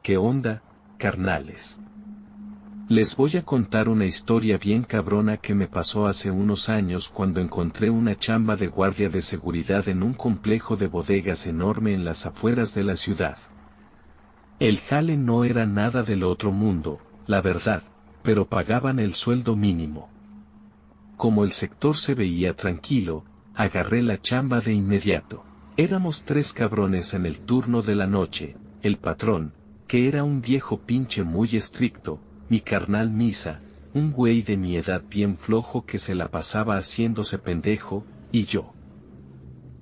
¿Qué onda, carnales? Les voy a contar una historia bien cabrona que me pasó hace unos años cuando encontré una chamba de guardia de seguridad en un complejo de bodegas enorme en las afueras de la ciudad. El jale no era nada del otro mundo, la verdad, pero pagaban el sueldo mínimo. Como el sector se veía tranquilo, agarré la chamba de inmediato. Éramos 3 cabrones en el turno de la noche, el patrón, que era un viejo pinche muy estricto, mi carnal Misa, un güey de mi edad bien flojo que se la pasaba haciéndose pendejo, y yo.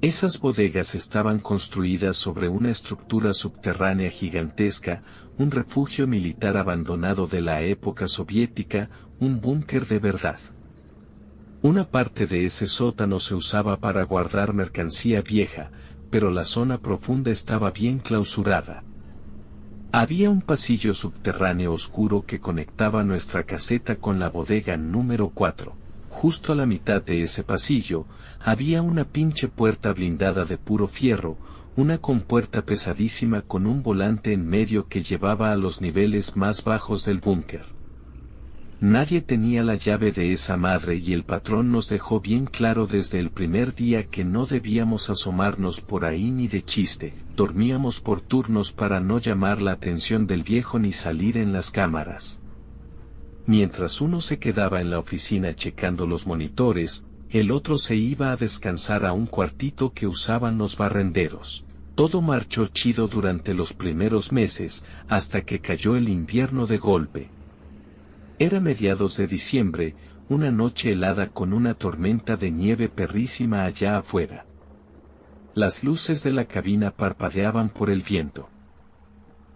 Esas bodegas estaban construidas sobre una estructura subterránea gigantesca, un refugio militar abandonado de la época soviética, un búnker de verdad. Una parte de ese sótano se usaba para guardar mercancía vieja, pero la zona profunda estaba bien clausurada. Había un pasillo subterráneo oscuro que conectaba nuestra caseta con la bodega número 4. Justo a la mitad de ese pasillo, había una pinche puerta blindada de puro fierro, una compuerta pesadísima con un volante en medio que llevaba a los niveles más bajos del búnker. Nadie tenía la llave de esa madre y el patrón nos dejó bien claro desde el primer día que no debíamos asomarnos por ahí ni de chiste, dormíamos por turnos para no llamar la atención del viejo ni salir en las cámaras. Mientras uno se quedaba en la oficina checando los monitores, el otro se iba a descansar a un cuartito que usaban los barrenderos. Todo marchó chido durante los primeros meses, hasta que cayó el invierno de golpe. Era mediados de diciembre, una noche helada con una tormenta de nieve perrísima allá afuera. Las luces de la cabina parpadeaban por el viento.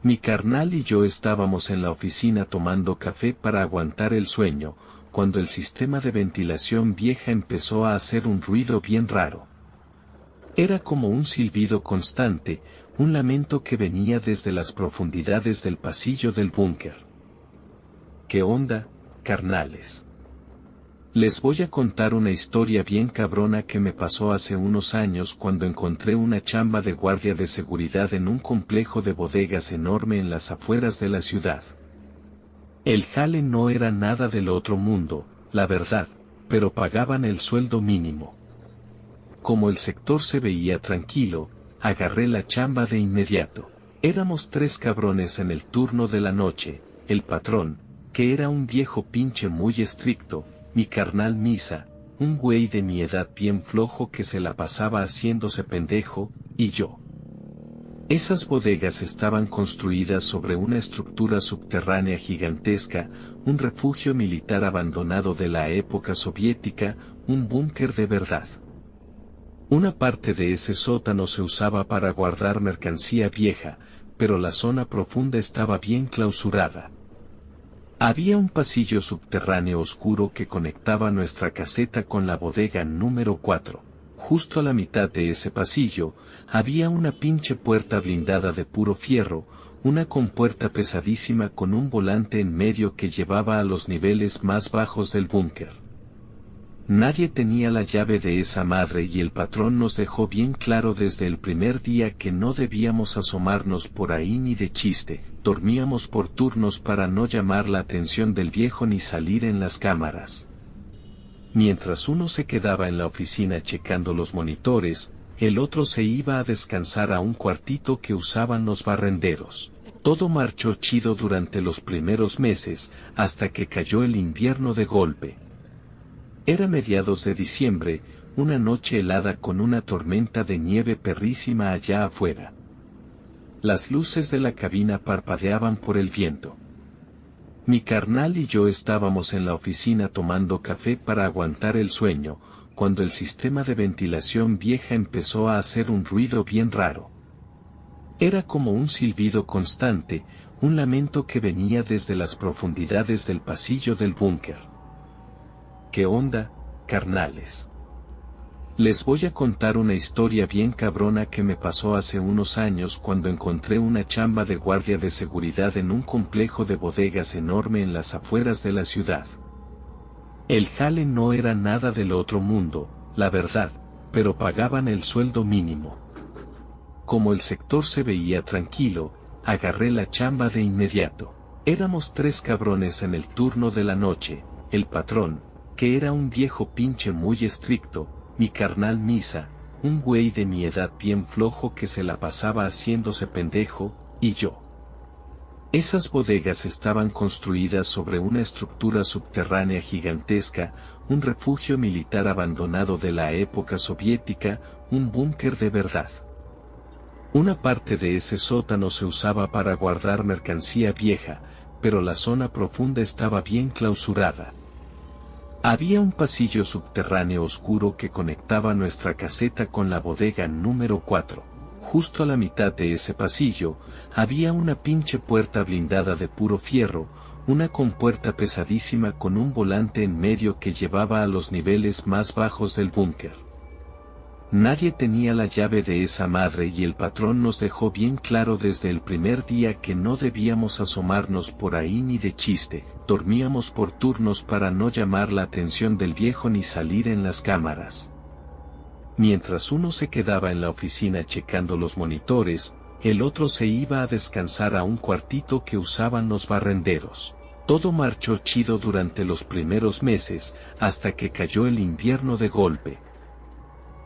Mi carnal y yo estábamos en la oficina tomando café para aguantar el sueño, cuando el sistema de ventilación vieja empezó a hacer un ruido bien raro. Era como un silbido constante, un lamento que venía desde las profundidades del pasillo del búnker. ¿Qué onda, carnales? Les voy a contar una historia bien cabrona que me pasó hace unos años cuando encontré una chamba de guardia de seguridad en un complejo de bodegas enorme en las afueras de la ciudad. El jale no era nada del otro mundo, la verdad, pero pagaban el sueldo mínimo. Como el sector se veía tranquilo, agarré la chamba de inmediato. Éramos 3 cabrones en el turno de la noche, el patrón, que era un viejo pinche muy estricto, mi carnal Misa, un güey de mi edad bien flojo que se la pasaba haciéndose pendejo, y yo. Esas bodegas estaban construidas sobre una estructura subterránea gigantesca, un refugio militar abandonado de la época soviética, un búnker de verdad. Una parte de ese sótano se usaba para guardar mercancía vieja, pero la zona profunda estaba bien clausurada. Había un pasillo subterráneo oscuro que conectaba nuestra caseta con la bodega número 4. Justo a la mitad de ese pasillo, había una pinche puerta blindada de puro fierro, una compuerta pesadísima con un volante en medio que llevaba a los niveles más bajos del búnker. Nadie tenía la llave de esa madre y el patrón nos dejó bien claro desde el primer día que no debíamos asomarnos por ahí ni de chiste, dormíamos por turnos para no llamar la atención del viejo ni salir en las cámaras. Mientras uno se quedaba en la oficina checando los monitores, el otro se iba a descansar a un cuartito que usaban los barrenderos. Todo marchó chido durante los primeros meses, hasta que cayó el invierno de golpe. Era mediados de diciembre, una noche helada con una tormenta de nieve perrísima allá afuera. Las luces de la cabina parpadeaban por el viento. Mi carnal y yo estábamos en la oficina tomando café para aguantar el sueño, cuando el sistema de ventilación vieja empezó a hacer un ruido bien raro. Era como un silbido constante, un lamento que venía desde las profundidades del pasillo del búnker. ¿Qué onda, carnales? Les voy a contar una historia bien cabrona que me pasó hace unos años cuando encontré una chamba de guardia de seguridad en un complejo de bodegas enorme en las afueras de la ciudad. El jale no era nada del otro mundo, la verdad, pero pagaban el sueldo mínimo. Como el sector se veía tranquilo, agarré la chamba de inmediato. Éramos 3 cabrones en el turno de la noche, el patrón, que era un viejo pinche muy estricto, mi carnal Misa, un güey de mi edad bien flojo que se la pasaba haciéndose pendejo, y yo. Esas bodegas estaban construidas sobre una estructura subterránea gigantesca, un refugio militar abandonado de la época soviética, un búnker de verdad. Una parte de ese sótano se usaba para guardar mercancía vieja, pero la zona profunda estaba bien clausurada. Había un pasillo subterráneo oscuro que conectaba nuestra caseta con la bodega número 4. Justo a la mitad de ese pasillo, había una pinche puerta blindada de puro fierro, una compuerta pesadísima con un volante en medio que llevaba a los niveles más bajos del búnker. Nadie tenía la llave de esa madre y el patrón nos dejó bien claro desde el primer día que no debíamos asomarnos por ahí ni de chiste, dormíamos por turnos para no llamar la atención del viejo ni salir en las cámaras. Mientras uno se quedaba en la oficina checando los monitores, el otro se iba a descansar a un cuartito que usaban los barrenderos. Todo marchó chido durante los primeros meses, hasta que cayó el invierno de golpe.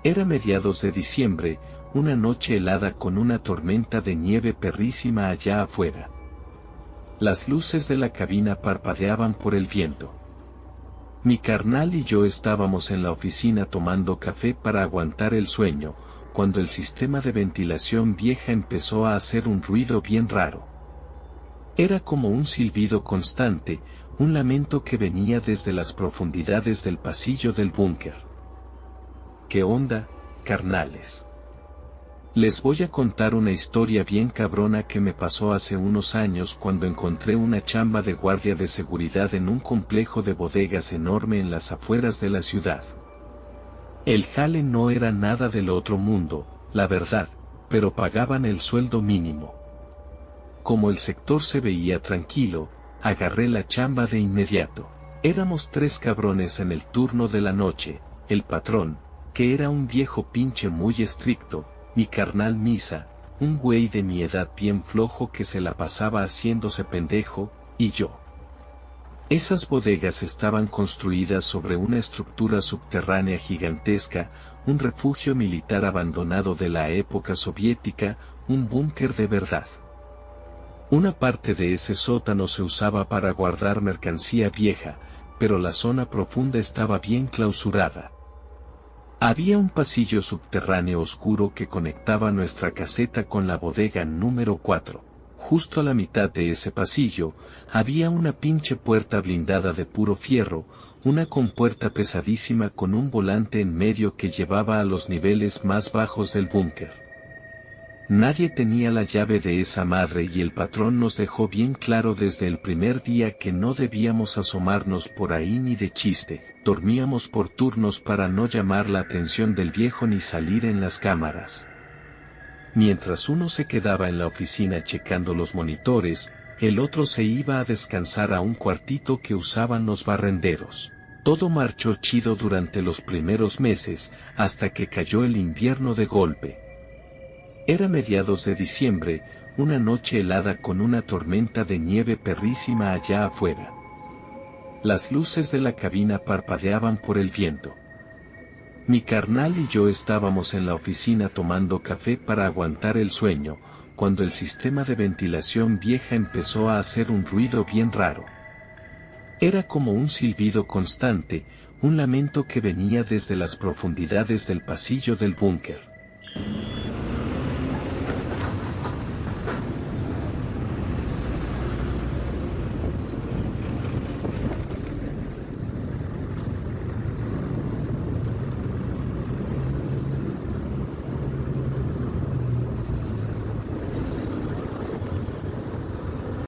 Era mediados de diciembre, una noche helada con una tormenta de nieve perrísima allá afuera. Las luces de la cabina parpadeaban por el viento. Mi carnal y yo estábamos en la oficina tomando café para aguantar el sueño, cuando el sistema de ventilación vieja empezó a hacer un ruido bien raro. Era como un silbido constante, un lamento que venía desde las profundidades del pasillo del búnker. ¿Qué onda, carnales? Les voy a contar una historia bien cabrona que me pasó hace unos años cuando encontré una chamba de guardia de seguridad en un complejo de bodegas enorme en las afueras de la ciudad. El jale no era nada del otro mundo, la verdad, pero pagaban el sueldo mínimo. Como el sector se veía tranquilo, agarré la chamba de inmediato. Éramos 3 cabrones en el turno de la noche, el patrón, que era un viejo pinche muy estricto, mi carnal Misa, un güey de mi edad bien flojo que se la pasaba haciéndose pendejo, y yo. Esas bodegas estaban construidas sobre una estructura subterránea gigantesca, un refugio militar abandonado de la época soviética, un búnker de verdad. Una parte de ese sótano se usaba para guardar mercancía vieja, pero la zona profunda estaba bien clausurada. Había un pasillo subterráneo oscuro que conectaba nuestra caseta con la bodega número 4. Justo a la mitad de ese pasillo, había una pinche puerta blindada de puro fierro, una compuerta pesadísima con un volante en medio que llevaba a los niveles más bajos del búnker. Nadie tenía la llave de esa madre y el patrón nos dejó bien claro desde el primer día que no debíamos asomarnos por ahí ni de chiste, dormíamos por turnos para no llamar la atención del viejo ni salir en las cámaras. Mientras uno se quedaba en la oficina checando los monitores, el otro se iba a descansar a un cuartito que usaban los barrenderos. Todo marchó chido durante los primeros meses, hasta que cayó el invierno de golpe. Era mediados de diciembre, una noche helada con una tormenta de nieve perrísima allá afuera. Las luces de la cabina parpadeaban por el viento. Mi carnal y yo estábamos en la oficina tomando café para aguantar el sueño, cuando el sistema de ventilación vieja empezó a hacer un ruido bien raro. Era como un silbido constante, un lamento que venía desde las profundidades del pasillo del búnker.